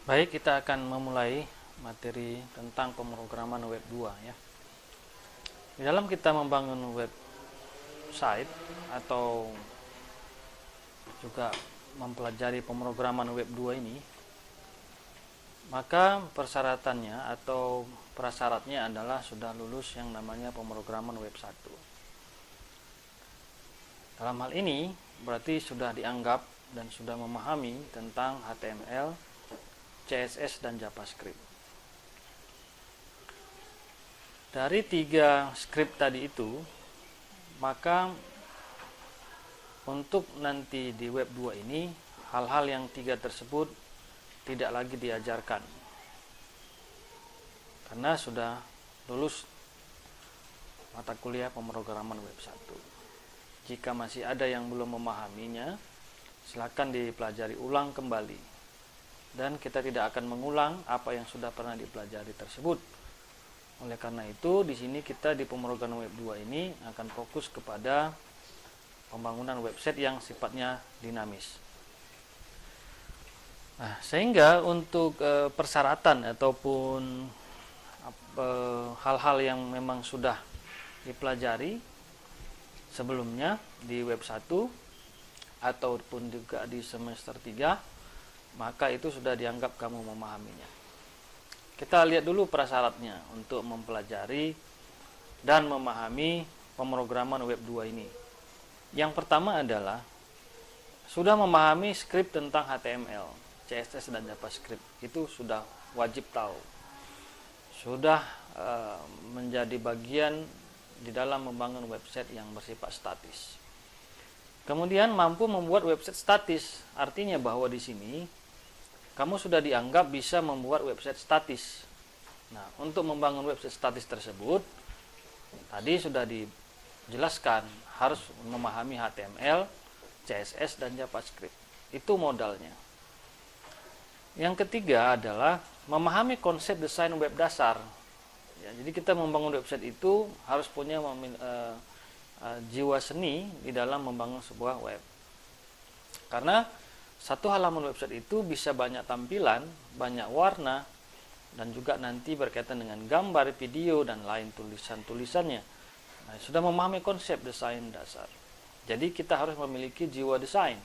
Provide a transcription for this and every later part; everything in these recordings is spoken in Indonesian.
Baik, kita akan memulai materi tentang pemrograman web 2 ya. Di dalam kita membangun website atau juga mempelajari pemrograman web 2 ini, maka persyaratannya atau prasyaratnya adalah sudah lulus yang namanya pemrograman web 1. Dalam hal ini berarti sudah dianggap dan sudah memahami tentang HTML, CSS, dan JavaScript. Dari 3 script tadi itu, maka untuk nanti di web 2 ini, hal-hal yang 3 tersebut tidak lagi diajarkan. Karena sudah lulus mata kuliah pemrograman web 1. Jika masih ada yang belum memahaminya, silakan dipelajari ulang kembali. Dan kita tidak akan mengulang apa yang sudah pernah dipelajari tersebut. Oleh karena itu, di sini kita di pemrograman web 2 ini akan fokus kepada pembangunan website yang sifatnya dinamis. Nah, sehingga untuk persyaratan ataupun hal-hal yang memang sudah dipelajari sebelumnya di web 1 ataupun juga di semester 3, maka itu sudah dianggap kamu memahaminya. Kita lihat dulu prasyaratnya untuk mempelajari dan memahami pemrograman web 2 ini. Yang pertama adalah sudah memahami skrip tentang HTML, CSS, dan JavaScript. Itu sudah wajib tahu. Sudah menjadi bagian di dalam membangun website yang bersifat statis. Kemudian mampu membuat website statis, artinya bahwa di sini kamu sudah dianggap bisa membuat website statis. Nah, untuk membangun website statis tersebut, tadi sudah dijelaskan harus memahami HTML, CSS, dan JavaScript. Itu modalnya. Yang ketiga adalah memahami konsep desain web dasar. Ya, jadi kita membangun website itu harus punya jiwa seni di dalam membangun sebuah web. Karena satu halaman website itu bisa banyak tampilan, banyak warna, dan juga nanti berkaitan dengan gambar, video, dan lain tulisan-tulisannya. Nah, sudah memahami konsep desain dasar. Jadi kita harus memiliki jiwa desain.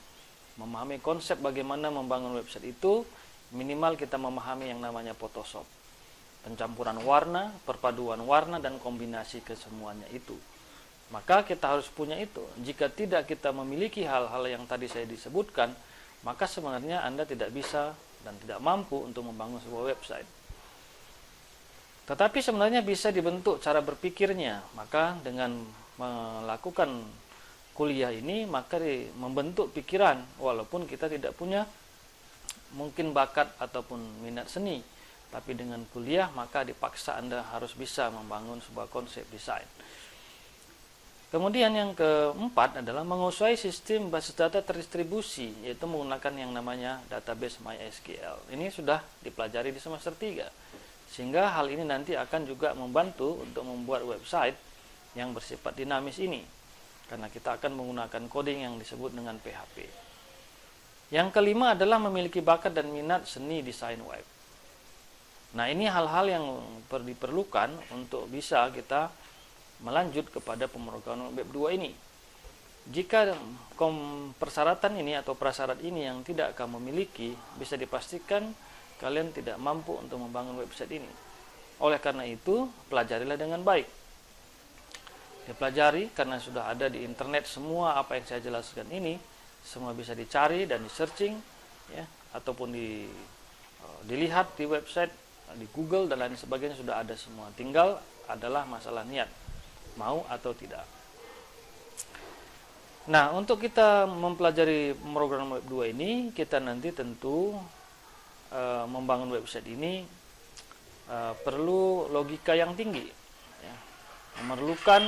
Memahami konsep bagaimana membangun website itu, minimal kita memahami yang namanya Photoshop. Pencampuran warna, perpaduan warna, dan kombinasi kesemuanya itu. Maka kita harus punya itu. Jika tidak kita memiliki hal-hal yang tadi saya disebutkan, maka sebenarnya Anda tidak bisa dan tidak mampu untuk membangun sebuah website. Tetapi sebenarnya bisa dibentuk cara berpikirnya. Maka dengan melakukan kuliah ini, maka membentuk pikiran, walaupun kita tidak punya mungkin bakat ataupun minat seni. Tapi dengan kuliah, maka dipaksa Anda harus bisa membangun sebuah konsep desain. Kemudian yang keempat adalah menguasai sistem basis data terdistribusi, yaitu menggunakan yang namanya database MySQL. Ini sudah dipelajari di semester 3. Sehingga hal ini nanti akan juga membantu untuk membuat website yang bersifat dinamis ini. Karena kita akan menggunakan coding yang disebut dengan PHP. Yang kelima adalah memiliki bakat dan minat seni desain web. Nah, ini hal-hal yang diperlukan untuk bisa kita melanjut kepada pemrograman web 2 ini. Jika persyaratan ini atau prasyarat ini yang tidak kamu miliki, bisa dipastikan kalian tidak mampu untuk membangun website ini. Oleh karena itu, pelajarilah dengan baik. Dipelajari karena sudah ada di internet semua apa yang saya jelaskan ini, semua bisa dicari dan di-searching ya, ataupun dilihat di website, di Google dan lain sebagainya sudah ada semua. Tinggal adalah masalah niat, mau atau tidak. Nah, untuk kita mempelajari pemrograman web 2 ini, kita nanti tentu membangun website ini perlu logika yang tinggi ya. Memerlukan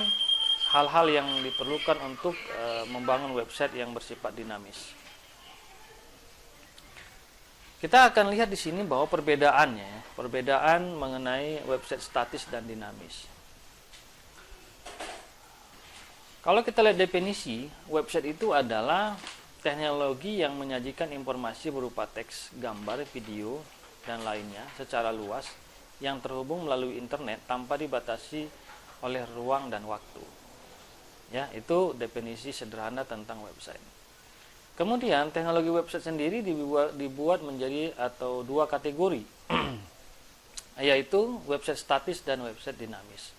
hal-hal yang diperlukan untuk membangun website yang bersifat dinamis. Kita akan lihat di sini bahwa perbedaan mengenai website statis dan dinamis. Kalau kita lihat definisi, website itu adalah teknologi yang menyajikan informasi berupa teks, gambar, video, dan lainnya secara luas yang terhubung melalui internet tanpa dibatasi oleh ruang dan waktu. Ya, itu definisi sederhana tentang website. Kemudian teknologi website sendiri dibuat menjadi atau dua kategori, yaitu website statis dan website dinamis.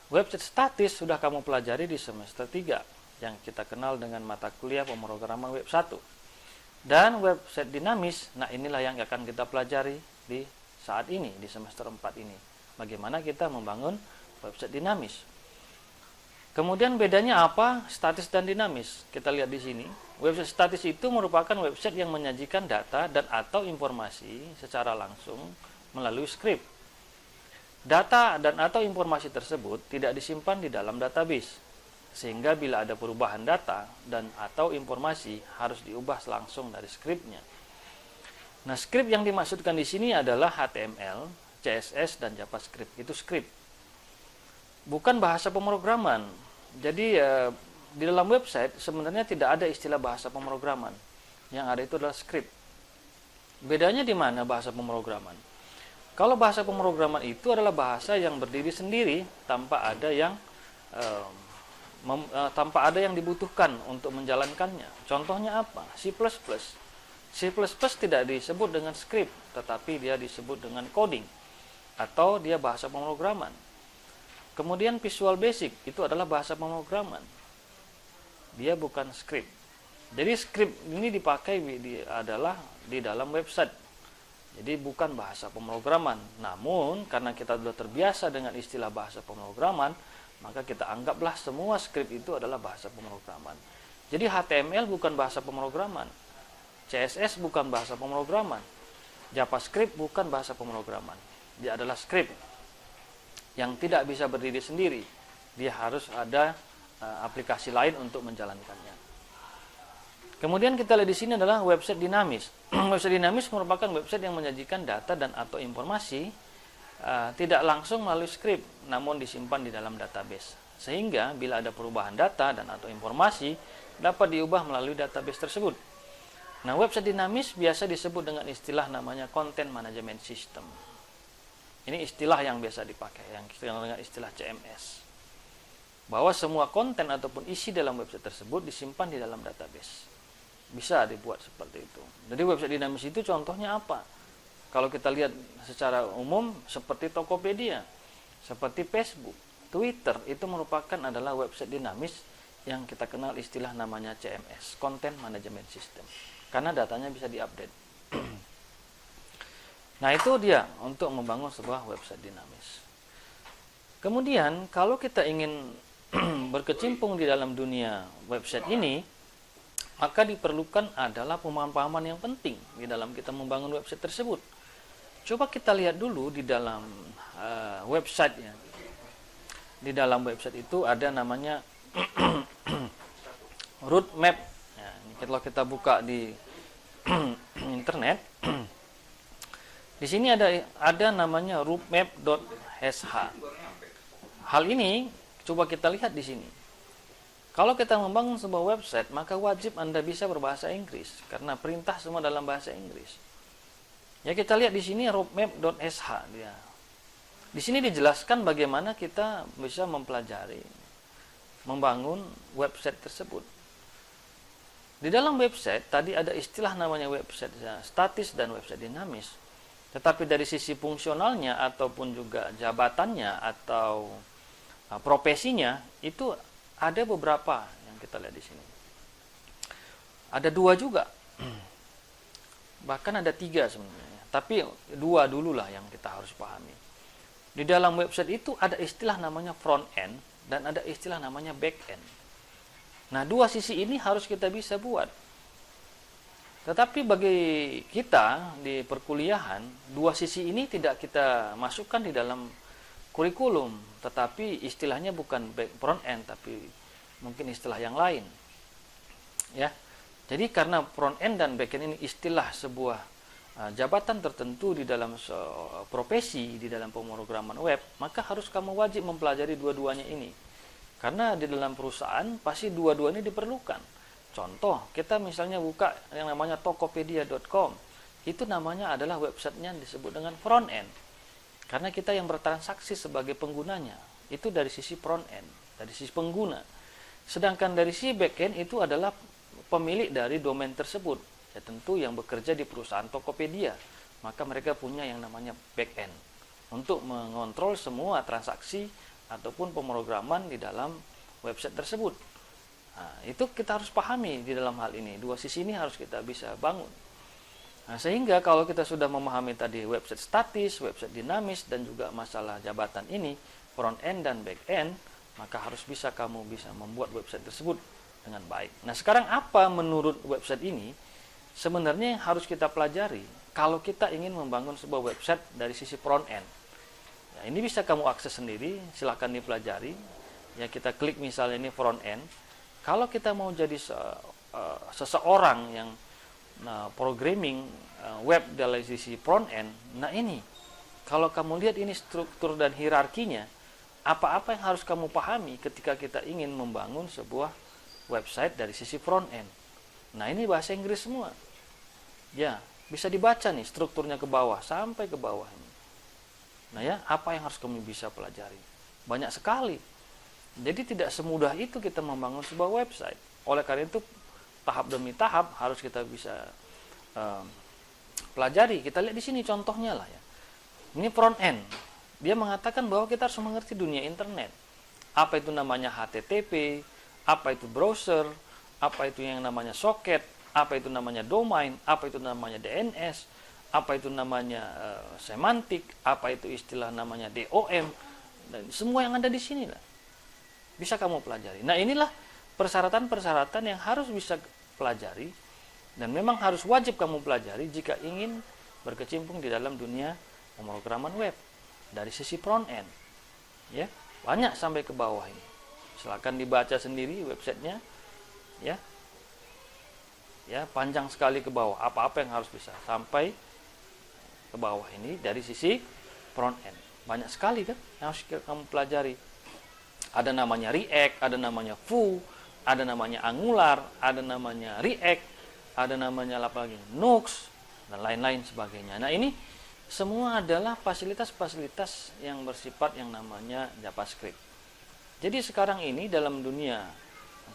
Website statis sudah kamu pelajari di semester 3 yang kita kenal dengan mata kuliah pemrograman web 1. Dan website dinamis, nah inilah yang akan kita pelajari di saat ini, di semester 4 ini. Bagaimana kita membangun website dinamis. Kemudian bedanya apa statis dan dinamis? Kita lihat di sini. Website statis itu merupakan website yang menyajikan data dan atau informasi secara langsung melalui skrip. Data dan atau informasi tersebut tidak disimpan di dalam database. Sehingga bila ada perubahan data dan atau informasi harus diubah langsung dari skripnya. Nah, skrip yang dimaksudkan di sini adalah HTML, CSS, dan JavaScript. Itu skrip. Bukan bahasa pemrograman. Jadi di dalam website sebenarnya tidak ada istilah bahasa pemrograman. Yang ada itu adalah skrip. Bedanya di mana bahasa pemrograman? Kalau bahasa pemrograman itu adalah bahasa yang berdiri sendiri tanpa ada yang dibutuhkan untuk menjalankannya. Contohnya apa? C++. C++ tidak disebut dengan skrip, tetapi dia disebut dengan coding atau dia bahasa pemrograman. Kemudian Visual Basic itu adalah bahasa pemrograman. Dia bukan skrip. Jadi skrip ini dipakai adalah di dalam website. Jadi bukan bahasa pemrograman. Namun karena kita sudah terbiasa dengan istilah bahasa pemrograman, maka kita anggaplah semua skrip itu adalah bahasa pemrograman. Jadi HTML bukan bahasa pemrograman, CSS bukan bahasa pemrograman, JavaScript bukan bahasa pemrograman. Dia adalah skrip yang tidak bisa berdiri sendiri. Dia harus ada aplikasi lain untuk menjalankannya. Kemudian kita lihat di sini adalah website dinamis. Website dinamis merupakan website yang menyajikan data dan atau informasi tidak langsung melalui skrip, namun disimpan di dalam database. Sehingga bila ada perubahan data dan atau informasi dapat diubah melalui database tersebut. Nah, website dinamis biasa disebut dengan istilah namanya Content Management System. Ini istilah yang biasa dipakai, yang dikenal dengan istilah CMS. Bahwa semua konten ataupun isi dalam website tersebut disimpan di dalam database. Bisa dibuat seperti itu. Jadi website dinamis itu contohnya apa? Kalau kita lihat secara umum seperti Tokopedia, seperti Facebook, Twitter, itu merupakan adalah website dinamis yang kita kenal istilah namanya CMS, Content Management System. Karena datanya bisa diupdate. Nah, itu dia untuk membangun sebuah website dinamis. Kemudian, kalau kita ingin berkecimpung di dalam dunia website ini, maka diperlukan adalah pemahaman-pemahaman yang penting di dalam kita membangun website tersebut. Coba kita lihat dulu di dalam website-nya. Di dalam website itu ada namanya roadmap. Ya, kalau kita buka di internet, di sini ada namanya roadmap.sh. Hal ini coba kita lihat di sini. Kalau kita membangun sebuah website, maka wajib Anda bisa berbahasa Inggris karena perintah semua dalam bahasa Inggris. Ya, kita lihat di sini roadmap.sh dia. Di sini dijelaskan bagaimana kita bisa mempelajari membangun website tersebut. Di dalam website tadi ada istilah namanya website statis dan website dinamis. Tetapi dari sisi fungsionalnya ataupun juga jabatannya atau profesinya itu ada beberapa yang kita lihat di sini. Ada 2 juga. Bahkan ada 3 sebenarnya. Tapi 2 dulu lah yang kita harus pahami. Di dalam website itu ada istilah namanya front end dan ada istilah namanya back end. Nah, 2 sisi ini harus kita bisa buat. Tetapi bagi kita di perkuliahan, 2 sisi ini tidak kita masukkan di dalam kurikulum, tetapi istilahnya bukan front end, tapi mungkin istilah yang lain. Ya, jadi karena front end dan back end ini istilah sebuah jabatan tertentu di dalam profesi di dalam pemrograman web, maka harus kamu wajib mempelajari dua-duanya ini. Karena di dalam perusahaan pasti dua-duanya diperlukan. Contoh, kita misalnya buka yang namanya tokopedia.com. itu namanya adalah websitenya yang disebut dengan front end. Karena kita yang bertransaksi sebagai penggunanya, itu dari sisi front end, dari sisi pengguna. Sedangkan dari sisi back end itu adalah pemilik dari domain tersebut. Ya tentu yang bekerja di perusahaan Tokopedia, maka mereka punya yang namanya back end untuk mengontrol semua transaksi ataupun pemrograman di dalam website tersebut. Nah, itu kita harus pahami di dalam hal ini. Dua sisi ini harus kita bisa bangun. Nah, sehingga kalau kita sudah memahami tadi website statis, website dinamis, dan juga masalah jabatan ini, front end dan back end, maka harus bisa kamu bisa membuat website tersebut dengan baik. Nah, sekarang apa menurut website ini? Sebenarnya yang harus kita pelajari, kalau kita ingin membangun sebuah website dari sisi front end. Ya, ini bisa kamu akses sendiri, silahkan dipelajari. Ya, kita klik misalnya ini front end. Kalau kita mau jadi seseorang yang programming web dari sisi front end, nah ini kalau kamu lihat ini struktur dan hierarkinya, apa-apa yang harus kamu pahami ketika kita ingin membangun sebuah website dari sisi front end. Nah, ini bahasa Inggris semua. Ya, bisa dibaca nih strukturnya ke bawah sampai ke bawah ini. Nah ya, apa yang harus kamu bisa pelajari? Banyak sekali. Jadi tidak semudah itu kita membangun sebuah website. Oleh karena itu tahap demi tahap harus kita bisa pelajari. Kita lihat di sini contohnya lah ya. Ini front end. Dia mengatakan bahwa kita harus mengerti dunia internet. Apa itu namanya HTTP, apa itu browser, apa itu yang namanya socket, apa itu namanya domain, apa itu namanya DNS, apa itu namanya semantik, apa itu istilah namanya DOM, dan semua yang ada di sini lah bisa kamu pelajari. Nah, inilah persyaratan-persyaratan yang harus bisa pelajari dan memang harus wajib kamu pelajari jika ingin berkecimpung di dalam dunia pemrograman web dari sisi front end. Ya, banyak sampai ke bawah ini. Silakan dibaca sendiri websitenya. Ya. Ya, panjang sekali ke bawah. Apa-apa yang harus bisa sampai ke bawah ini dari sisi front end. Banyak sekali kan yang harus kamu pelajari. Ada namanya React, ada namanya Vue, ada namanya Angular, ada namanya React, ada namanya apa lagi? Nux, dan lain-lain sebagainya. Nah, ini semua adalah fasilitas-fasilitas yang bersifat yang namanya JavaScript. Jadi sekarang ini dalam dunia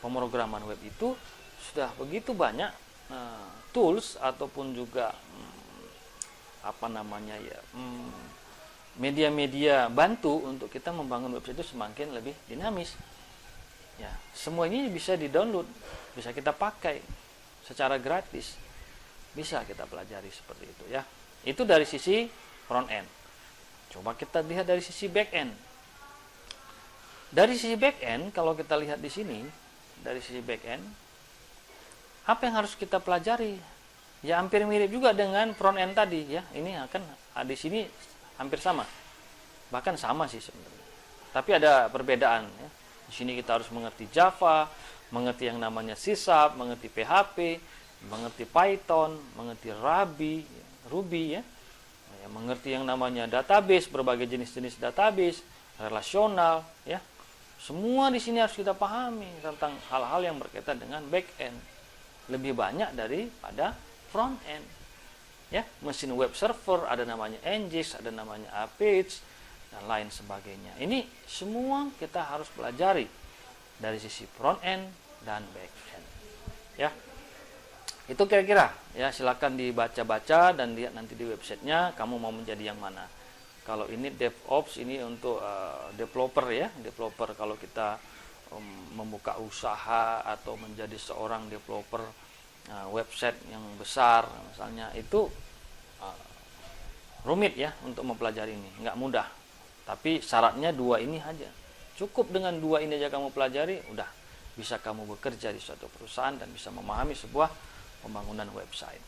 pemrograman web itu sudah begitu banyak tools ataupun juga media-media bantu untuk kita membangun website itu semakin lebih dinamis. Ya, semua ini bisa di-download, bisa kita pakai secara gratis. Bisa kita pelajari seperti itu ya. Itu dari sisi front end. Coba kita lihat dari sisi back end. Dari sisi back end, kalau kita lihat di sini, dari sisi back end, apa yang harus kita pelajari? Ya, hampir mirip juga dengan front end tadi ya. Ini akan di sini hampir sama. Bahkan sama sih sebenarnya. Tapi ada perbedaan ya. Di sini kita harus mengerti Java, mengerti yang namanya C#, mengerti PHP, mengerti Python, mengerti Ruby ya. Mengerti yang namanya database, berbagai jenis-jenis database, relasional ya. Semua di sini harus kita pahami tentang hal-hal yang berkaitan dengan back end. Lebih banyak daripada front end. Ya, mesin web server, ada namanya Nginx, ada namanya Apache, dan lain sebagainya. Ini semua kita harus pelajari dari sisi front end dan back end. Ya, itu kira-kira. Ya, silakan dibaca-baca dan lihat nanti di websitenya kamu mau menjadi yang mana. Kalau ini DevOps, ini untuk developer ya, developer. Kalau kita membuka usaha atau menjadi seorang developer website yang besar misalnya, itu rumit ya untuk mempelajari ini, nggak mudah. Tapi syaratnya dua ini aja, cukup dengan dua ini aja kamu pelajari, udah bisa kamu bekerja di suatu perusahaan dan bisa memahami sebuah pembangunan website.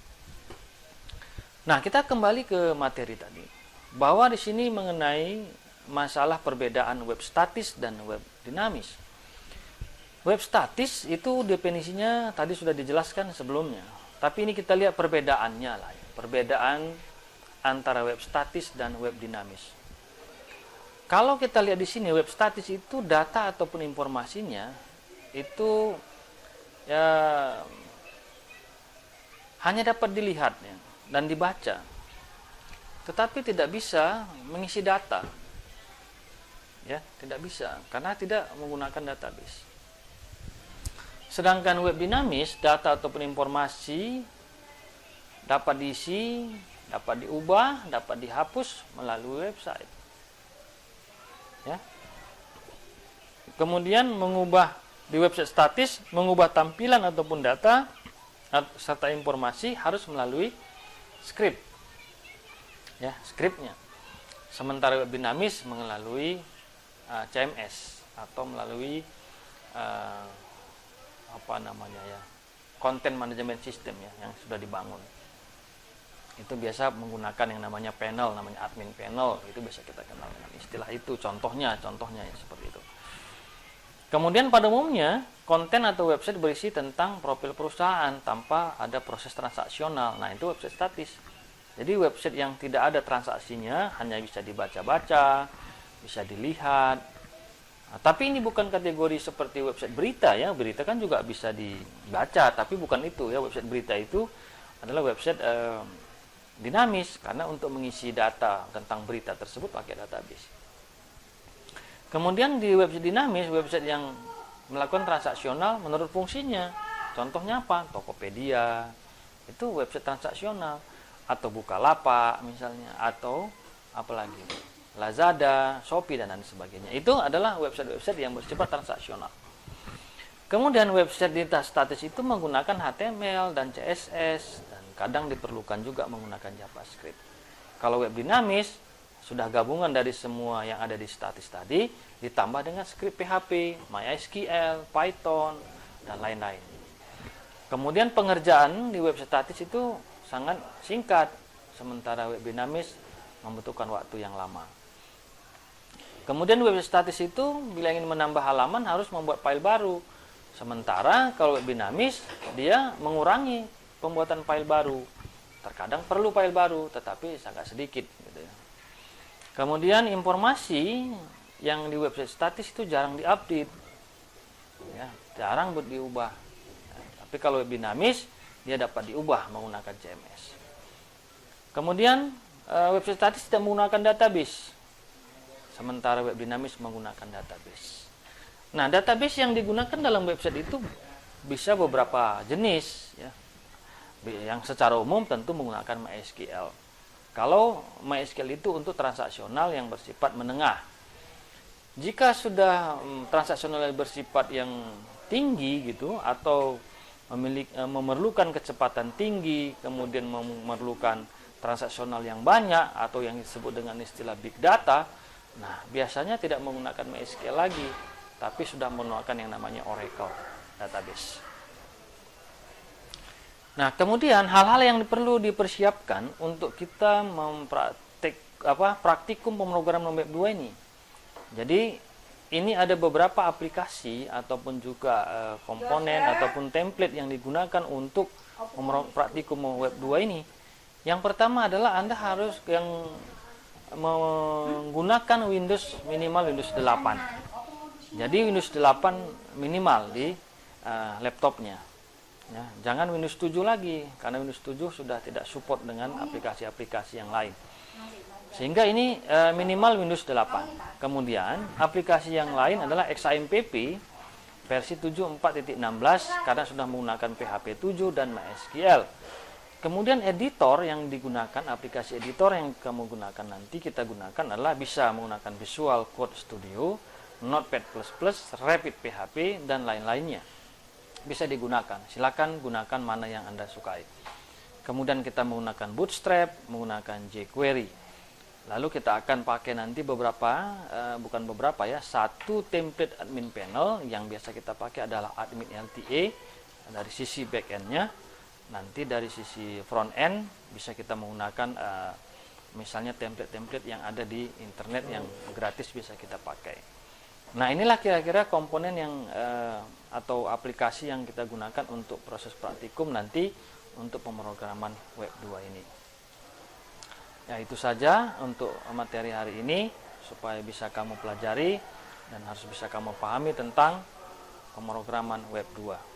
Nah, kita kembali ke materi tadi, bahwa di sini mengenai masalah perbedaan web statis dan web dinamis. Web statis itu definisinya tadi sudah dijelaskan sebelumnya. Tapi ini kita lihat perbedaannya lah ya. Perbedaan antara web statis dan web dinamis. Kalau kita lihat di sini, web statis itu data ataupun informasinya itu ya hanya dapat dilihat ya. dan dibaca, tetapi tidak bisa mengisi data. Ya, tidak bisa karena tidak menggunakan database. Sedangkan web dinamis, data ataupun informasi dapat diisi, dapat diubah, dapat dihapus melalui website. Ya. Kemudian mengubah di website statis, mengubah tampilan ataupun data serta informasi harus melalui script. Ya, scriptnya. Sementara web dinamis melalui CMS atau melalui content management system ya yang sudah dibangun. Itu biasa menggunakan yang namanya panel, namanya admin panel, itu biasa kita kenal dengan istilah itu. Contohnya ya seperti itu. Kemudian pada umumnya konten atau website berisi tentang profil perusahaan tanpa ada proses transaksional. Nah, itu website statis. Jadi website yang tidak ada transaksinya hanya bisa dibaca-baca, bisa dilihat. Nah, tapi ini bukan kategori seperti website berita ya. Berita kan juga bisa dibaca, tapi bukan itu ya. Website berita itu adalah website dinamis karena untuk mengisi data tentang berita tersebut pakai database. Kemudian di website dinamis, website yang melakukan transaksional menurut fungsinya. Contohnya apa? Tokopedia, itu website transaksional, atau Bukalapak misalnya, atau apalagi Lazada, Shopee dan lain sebagainya. Itu adalah website-website yang bersifat transaksional. Kemudian website di statis itu menggunakan HTML dan CSS dan kadang diperlukan juga menggunakan JavaScript. Kalau web dinamis sudah gabungan dari semua yang ada di statis tadi ditambah dengan script PHP, MySQL, Python dan lain-lain. Kemudian pengerjaan di website statis itu sangat singkat, sementara web dinamis membutuhkan waktu yang lama. Kemudian website statis itu bila ingin menambah halaman harus membuat file baru. Sementara kalau web dinamis dia mengurangi pembuatan file baru. Terkadang perlu file baru tetapi sangat sedikit gitu ya. Kemudian informasi yang di website statis itu jarang diupdate. Ya, jarang buat diubah. Ya, tapi kalau web dinamis dia dapat diubah menggunakan CMS. Kemudian website statis tidak menggunakan database. Sementara web dinamis menggunakan database. Nah, database yang digunakan dalam website itu bisa beberapa jenis ya. Yang secara umum tentu menggunakan MySQL. Kalau MySQL itu untuk transaksional yang bersifat menengah. Jika sudah transaksional yang bersifat yang tinggi gitu atau memerlukan kecepatan tinggi, kemudian memerlukan transaksional yang banyak atau yang disebut dengan istilah big data, nah biasanya tidak menggunakan MySQL lagi, tapi sudah menggunakan yang namanya Oracle database. Nah, kemudian hal-hal yang perlu dipersiapkan untuk kita praktikum pemrograman web 2 ini. Jadi ini ada beberapa aplikasi ataupun juga komponen ataupun template yang digunakan untuk praktikum web 2 ini. Yang pertama adalah Anda harus yang menggunakan Windows minimal Windows 8. Jadi Windows 8 minimal di laptopnya. Ya, jangan Windows 7 lagi karena Windows 7 sudah tidak support dengan aplikasi-aplikasi yang lain. Sehingga ini minimal Windows 8. Kemudian aplikasi yang lain adalah XAMPP versi 7.4.16 karena sudah menggunakan PHP 7 dan MySQL. Kemudian editor yang digunakan, aplikasi editor yang kamu gunakan nanti kita gunakan adalah bisa menggunakan Visual Code Studio, Notepad++, Rapid PHP dan lain-lainnya. Bisa digunakan. Silakan gunakan mana yang Anda sukai. Kemudian kita menggunakan Bootstrap, menggunakan jQuery. Lalu kita akan pakai nanti satu template admin panel yang biasa kita pakai adalah admin LTA dari sisi backend-nya. Nanti dari sisi front end bisa kita menggunakan misalnya template-template yang ada di internet yang gratis bisa kita pakai. Nah, inilah kira-kira komponen yang atau aplikasi yang kita gunakan untuk proses praktikum nanti untuk pemrograman web 2 ini. Ya, itu saja untuk materi hari ini supaya bisa kamu pelajari dan harus bisa kamu pahami tentang pemrograman web 2.